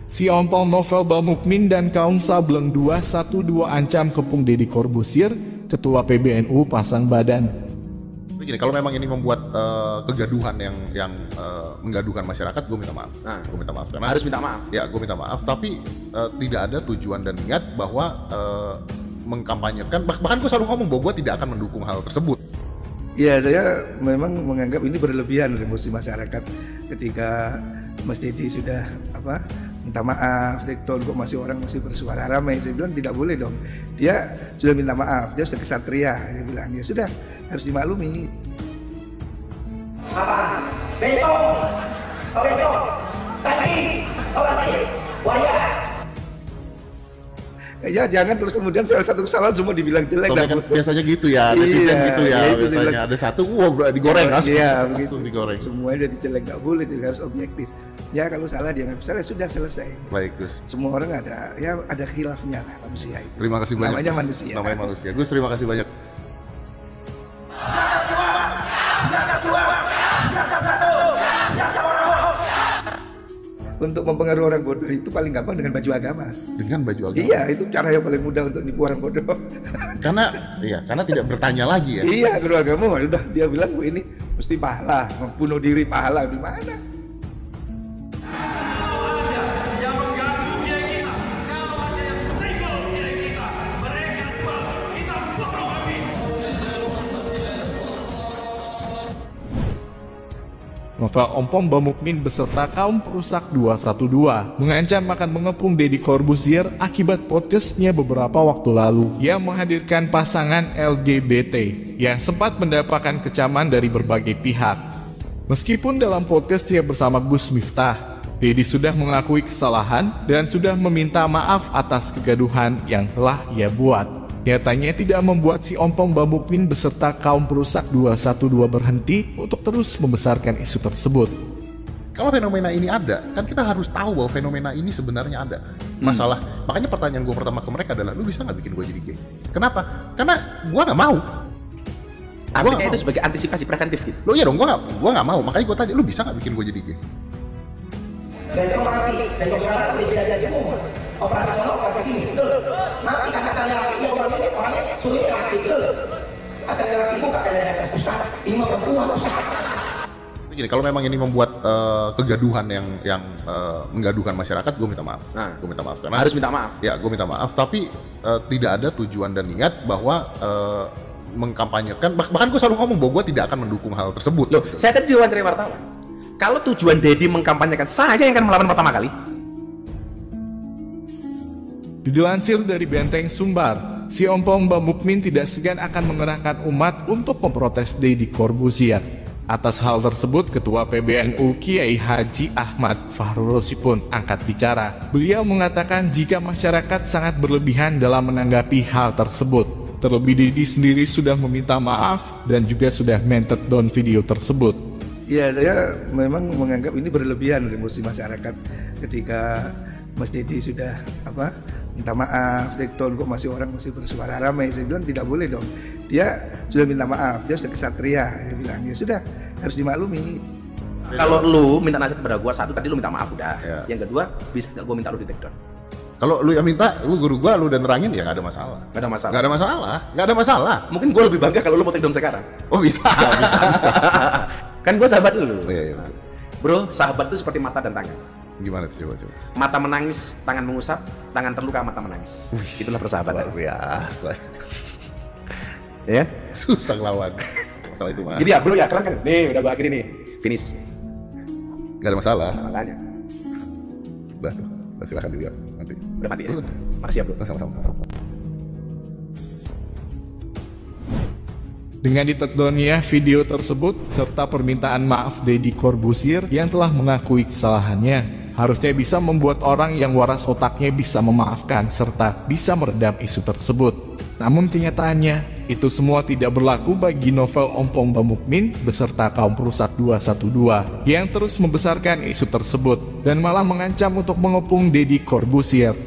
Si Ompong Novel Bamukmin dan kaum Sableng 212 ancam kepung Deddy Corbuzier, Ketua PBNU pasang badan. Begini, kalau memang ini membuat kegaduhan yang menggaduhkan masyarakat, gue minta maaf. Gue minta maaf karena harus minta maaf. Ya, gue minta maaf. Tapi tidak ada tujuan dan niat bahwa mengkampanyekan. Bahkan gue selalu ngomong bahwa gue tidak akan mendukung hal tersebut. Ya, saya memang menganggap ini berlebihan emosi masyarakat ketika Mas Deddy sudah minta maaf, Dekton kok orang masih bersuara ramai. Saya bilang tidak boleh dong. Dia sudah minta maaf, dia sudah kesatria. Dia bilang ya sudah, harus dimaklumi. Apa? Beto, tadi, waya. Ya jangan terus kemudian salah satu kesalahan semua dibilang jelek. Kan biasanya gitu ya, netizen gitu ya. Biasanya ada satu, digoreng langsung. Iya, langsung digoreng. Semuanya jadi jelek, nggak boleh, jadi harus objektif. Ya kalau salah dia nggak salah, sudah selesai. Baik Gus. Semua orang ada khilafnya lah manusia itu. Terima kasih banyak. Namanya manusia. Namanya manusia. Gus, terima kasih banyak. Untuk mempengaruhi orang bodoh itu paling gampang dengan baju agama. Dengan baju agama? Iya, itu cara yang paling mudah untuk nipu orang bodoh. Karena tidak bertanya lagi ya. Iya, guru agama udah dia bilang ini mesti pahala, bunuh diri pahala di mana? Novel Ompong Bamukmin beserta kaum perusak 212 mengancam akan mengepung Deddy Corbuzier akibat podcastnya beberapa waktu lalu yang menghadirkan pasangan LGBT yang sempat mendapatkan kecaman dari berbagai pihak. Meskipun dalam podcastnya bersama Gus Miftah, Deddy sudah mengakui kesalahan dan sudah meminta maaf atas kegaduhan yang telah ia buat. Nyatanya tidak membuat si Ompong Bamukmin beserta kaum perusak 212 berhenti untuk terus membesarkan isu tersebut. Kalau fenomena ini ada, kan kita harus tahu bahwa fenomena ini sebenarnya ada. Makanya pertanyaan gue pertama ke mereka adalah, lu bisa nggak bikin gue jadi gay? Kenapa? Karena gue nggak mau. Artinya itu sebagai antisipasi preventif gitu? Lo iya dong, gue nggak mau. Makanya gue tanya, lu bisa nggak bikin gue jadi gay? Beto mati, Beto sekarang udah jadi semua. Operasi sana, operasi sini, mati kakak saya lagi, ya orangnya suruh mati, kata laki ibu, kata dari Ustaz, ini mah perempuan Ustaz. Begini, kalau memang ini membuat kegaduhan yang menggaduhkan masyarakat, gue minta maaf. Gue minta maaf karena harus minta maaf. Ya, gue minta maaf. Tapi tidak ada tujuan dan niat bahwa mengkampanyekan. Bahkan gue selalu ngomong bahwa gue tidak akan mendukung hal tersebut. Loh, saya tadi diwawancara wartawan. Kalau tujuan Deddy mengkampanyekan, saya yang akan melawan pertama kali. Dilansir dari Benteng Sumbar, si Ompong Bamukmin tidak segan akan mengerahkan umat untuk memprotes Deddy Corbuzier. Atas hal tersebut, Ketua PBNU Kiai Haji Ahmad Fahrul Razi pun angkat bicara. Beliau mengatakan jika masyarakat sangat berlebihan dalam menanggapi hal tersebut. Terlebih Deddy sendiri sudah meminta maaf dan juga sudah men-take down video tersebut. Ya, saya memang menganggap ini berlebihan emosi masyarakat ketika Mas Deddy sudah minta maaf, Dekton kok orang masih bersuara ramai. Saya bilang tidak boleh dong. Dia sudah minta maaf, dia sudah kesatria. Dia bilang ya sudah, harus dimaklumi. Kalau lu minta nasihat kepada gua, satu tadi lu minta maaf udah. Ya. Yang kedua, bisa nggak gua minta lu di take down? Kalau lu yang minta, lu guru gua, lu udah nerangin ya nggak ada masalah. Nggak ada masalah. Nggak ada masalah. Mungkin gua lebih bangga kalau lu mau take down sekarang. Oh bisa. Kan gua sahabat lu. Iya. Bro, sahabat itu seperti mata dan tangan. Gimana tuh coba? Mata menangis, tangan mengusap, tangan terluka, mata menangis. Itulah persahabatan. Luar biasa. Ya? Susah lawan. Masalah itu mah. Jadi ya bro ya, keren kan? Nih udah gua akhiri nih. Finish. Gak ada masalah. Makanya. Udah silakan juga nanti. Udah mati ya? Makasih ya bro. Sama-sama. Dengan di-take-down-nya video tersebut serta permintaan maaf Deddy Corbuzier yang telah mengakui kesalahannya, harusnya bisa membuat orang yang waras otaknya bisa memaafkan serta bisa meredam isu tersebut. Namun kenyataannya, itu semua tidak berlaku bagi Novel Ompong Bamukmin beserta kaum perusak 212 yang terus membesarkan isu tersebut dan malah mengancam untuk mengepung Deddy Corbuzier.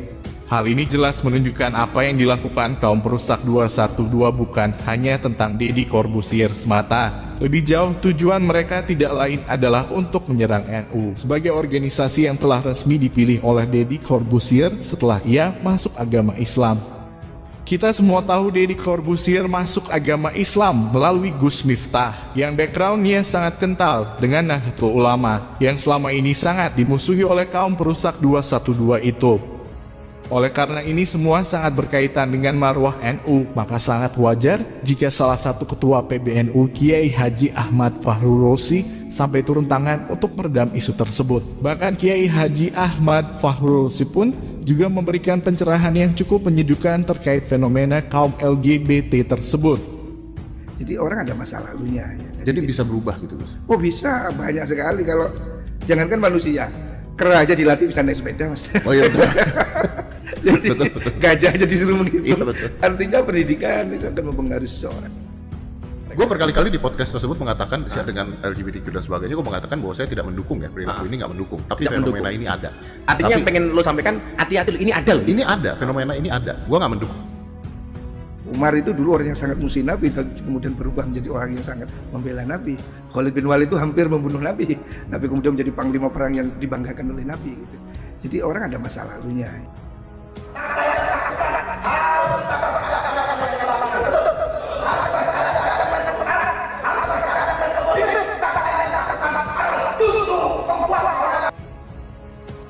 Hal ini jelas menunjukkan apa yang dilakukan kaum perusak 212 bukan hanya tentang Deddy Corbuzier semata. Lebih jauh, tujuan mereka tidak lain adalah untuk menyerang NU sebagai organisasi yang telah resmi dipilih oleh Deddy Corbuzier setelah ia masuk agama Islam. Kita semua tahu Deddy Corbuzier masuk agama Islam melalui Gus Miftah yang backgroundnya sangat kental dengan Nahdlatul Ulama yang selama ini sangat dimusuhi oleh kaum perusak 212 itu. Oleh karena ini semua sangat berkaitan dengan marwah NU, maka sangat wajar jika salah satu ketua PBNU Kiai Haji Ahmad Fahru Rosi sampai turun tangan untuk meredam isu tersebut. Bahkan Kiai Haji Ahmad Fahru Rosi pun juga memberikan pencerahan yang cukup menyedihkan terkait fenomena kaum LGBT tersebut. Jadi orang ada masa lalunya ya. Jadi bisa berubah gitu, Gus? Oh bisa, banyak sekali. Kalau jangankan manusia, kera aja dilatih bisa naik sepeda, Mas. Oh iya betul. Jadi betul. gajah aja disuruh begitu. Iya, betul. Artinya pendidikan itu akan mempengaruhi seseorang. Gue berkali-kali di podcast tersebut mengatakan dengan LGBTQ dan sebagainya, gue mengatakan bahwa saya tidak mendukung ya, perilaku ini nggak mendukung, tapi Tidak fenomena mendukung. ini ada. Artinya Tapi yang pengen lo sampaikan, hati-hati lo, ini ada loh. ini ada, fenomena ini ada. Gue nggak mendukung. Umar itu dulu orang yang sangat musuh Nabi, kemudian berubah menjadi orang yang sangat membela Nabi. Khalid bin Walid itu hampir membunuh Nabi, tapi kemudian menjadi panglima perang yang dibanggakan oleh Nabi. Gitu. Jadi orang ada masa lalunya.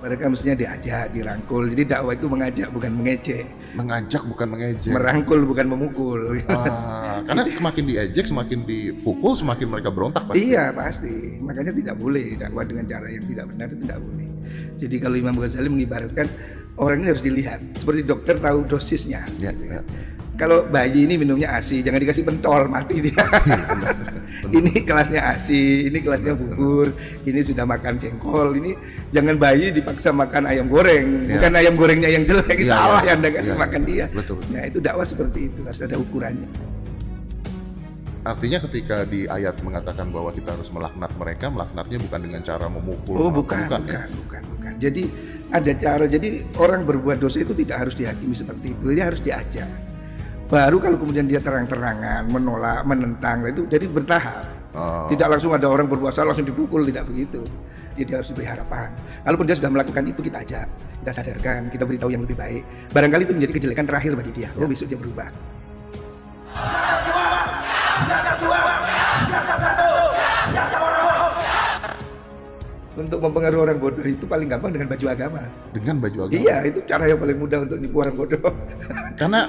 Mereka mestinya diajak, dirangkul. Jadi dakwah itu mengajak bukan mengejek, Mengajak bukan mengejek. merangkul bukan memukul. Karena semakin diejek, semakin dipukul, semakin mereka berontak pasti. Iya pasti, makanya tidak boleh dakwah dengan cara yang tidak benar, itu tidak boleh. Jadi kalau Imam Ghazali mengibaratkan orang ini harus dilihat, seperti dokter tahu dosisnya. Ya, ya. Kalau bayi ini minumnya ASI, jangan dikasih pentol, mati dia. Ini kelasnya ASI, ini kelasnya bubur, ini sudah makan jengkol, ini jangan bayi dipaksa makan ayam goreng, Ya. bukan ayam gorengnya yang jelek, Ya, salah ya. yang Anda kasih Ya, makan dia. betul. Ya itu dakwah seperti itu, harus ada ukurannya. Artinya ketika di ayat mengatakan bahwa kita harus melaknat mereka, melaknatnya bukan dengan cara memukul. Oh atau bukan. ya? Jadi ada cara, jadi orang berbuat dosa itu tidak harus dihakimi seperti itu, dia harus diajak. Baru kalau kemudian dia terang-terangan, menolak, menentang, itu jadi bertahap. Oh. Tidak langsung ada orang berbuat salah langsung dipukul, tidak begitu. Jadi harus diberi harapan. Kalaupun dia sudah melakukan itu, kita ajak, kita sadarkan, kita beritahu yang lebih baik. Barangkali itu menjadi kejelekan terakhir bagi dia. Oh besok dia berubah. Untuk mempengaruhi orang bodoh itu paling gampang dengan baju agama. Dengan baju agama. Iya, itu cara yang paling mudah untuk nipu orang bodoh. Karena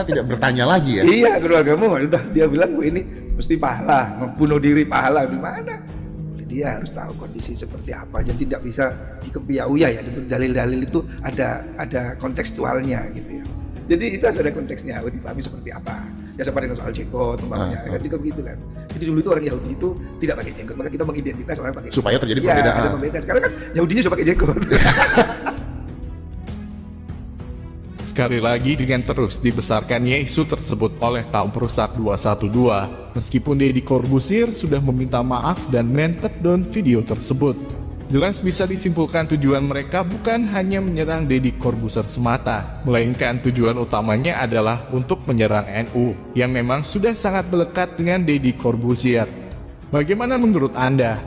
tidak bertanya lagi ya. Iya, guru agama udah dia bilang ini mesti pahala, membunuh diri pahala di mana? Dia harus tahu kondisi seperti apa, jadi tidak bisa dikepiauya ya. Dalil-dalil itu ada kontekstualnya gitu ya. Jadi itu harus ada konteksnya, harus dipahami seperti apa. Ya seperti soal jenggot umpamanya, kan juga begitu kan. Jadi dulu itu orang Yahudi itu tidak pakai jenggot, maka kita mengidentitas orang pakai. Supaya terjadi Iya, perbedaan. ada perbedaan. Sekarang kan Yahudinya sudah pakai jenggot. Sekali lagi dengan terus dibesarkannya isu tersebut oleh kaum perusak 212, meskipun Deddy Corbuzier sudah meminta maaf dan men-take down video tersebut. Jelas bisa disimpulkan tujuan mereka bukan hanya menyerang Deddy Corbuzier semata, melainkan tujuan utamanya adalah untuk menyerang NU, yang memang sudah sangat melekat dengan Deddy Corbuzier. Bagaimana menurut Anda?